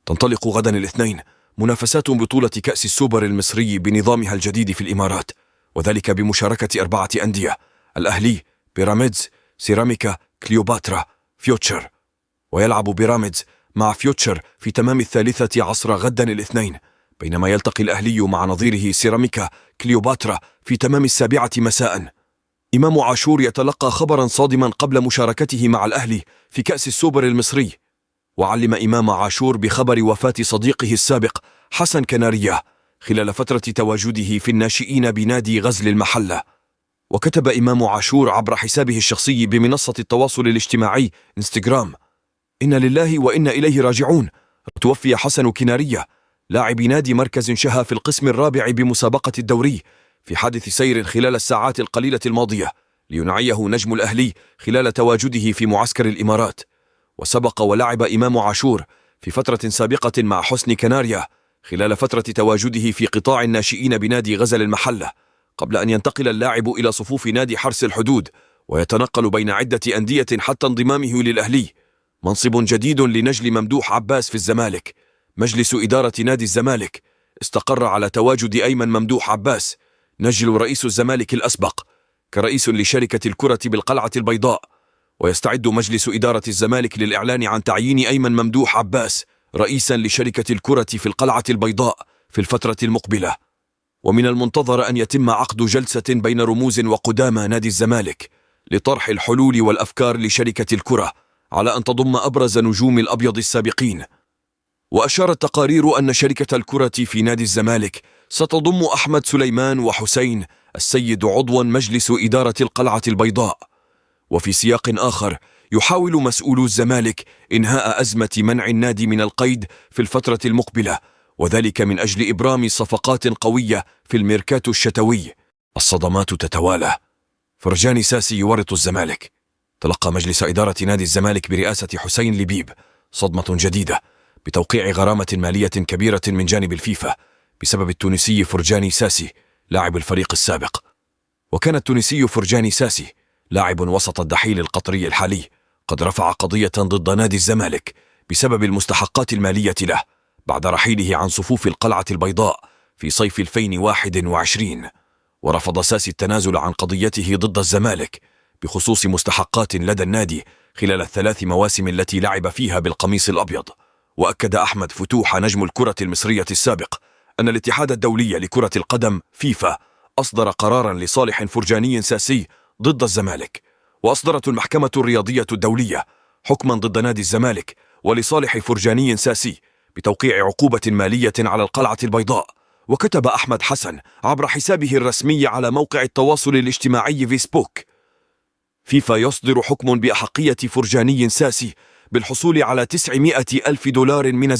تنطلق غدا الاثنين منافسات بطولة كأس السوبر المصري بنظامها الجديد في الإمارات، وذلك بمشاركة 4 أندية: الأهلي، بيراميدز، سيراميكا، كليوباترا، فيوتشر. ويلعب بيراميدز مع فيوتشر في تمام 13:00 غدا الاثنين، بينما يلتقي الأهلي مع نظيره سيراميكا كليوباترا في تمام 7:00 مساء. إمام عاشور يتلقى خبرا صادما قبل مشاركته مع الأهلي في كأس السوبر المصري، وعلم إمام عاشور بخبر وفاة صديقه السابق حسن كنارية خلال فترة تواجده في الناشئين بنادي غزل المحلة. وكتب إمام عاشور عبر حسابه الشخصي بمنصة التواصل الاجتماعي انستغرام: إن لله وإنا إليه راجعون. توفي حسن كنارية لاعب نادي مركز شها في القسم الرابع بمسابقة الدوري في حادث سير خلال الساعات القليلة الماضية لينعيه نجم الأهلي خلال تواجده في معسكر الإمارات. وسبق ولعب إمام عاشور في فترة سابقة مع حسن كنارية خلال فترة تواجده في قطاع الناشئين بنادي غزل المحلة، قبل أن ينتقل اللاعب إلى صفوف نادي حرس الحدود ويتنقل بين عدة أندية حتى انضمامه للأهلي. منصب جديد لنجل ممدوح عباس في الزمالك. مجلس إدارة نادي الزمالك استقر على تواجد أيمن ممدوح عباس، نجل رئيس الزمالك الأسبق، كرئيس لشركة الكرة بالقلعة البيضاء. ويستعد مجلس إدارة الزمالك للإعلان عن تعيين أيمن ممدوح عباس رئيسا لشركة الكرة في القلعة البيضاء في الفترة المقبلة. ومن المنتظر أن يتم عقد جلسة بين رموز وقدامى نادي الزمالك لطرح الحلول والأفكار لشركة الكرة على أن تضم أبرز نجوم الأبيض السابقين. وأشارت تقارير أن شركة الكرة في نادي الزمالك ستضم أحمد سليمان وحسين السيد عضوا مجلس إدارة القلعة البيضاء. وفي سياق آخر يحاول مسؤولو الزمالك إنهاء أزمة منع النادي من القيد في الفترة المقبلة، وذلك من أجل إبرام صفقات قوية في الميركاتو الشتوي. الصدمات تتوالى. فرجاني ساسي يورط الزمالك. تلقى مجلس إدارة نادي الزمالك برئاسة حسين لبيب صدمة جديدة بتوقيع غرامة مالية كبيرة من جانب الفيفا بسبب التونسي فرجاني ساسي لاعب الفريق السابق. وكان التونسي فرجاني ساسي لاعب وسط الدحيل القطري الحالي قد رفع قضية ضد نادي الزمالك بسبب المستحقات المالية له بعد رحيله عن صفوف القلعة البيضاء في صيف 2021. ورفض ساسي التنازل عن قضيته ضد الزمالك بخصوص مستحقات لدى النادي خلال ال3 مواسم التي لعب فيها بالقميص الأبيض. وأكد أحمد فتوح نجم الكرة المصرية السابق أن الاتحاد الدولي لكرة القدم فيفا أصدر قرارا لصالح فرجاني ساسي ضد الزمالك، وأصدرت المحكمة الرياضية الدولية حكما ضد نادي الزمالك ولصالح فرجاني ساسي بتوقيع عقوبة مالية على القلعة البيضاء. وكتب أحمد حسن عبر حسابه الرسمي على موقع التواصل الاجتماعي فيسبوك: فيفا يصدر حكم بأحقية فرجاني ساسي بالحصول على 900,000 دولار من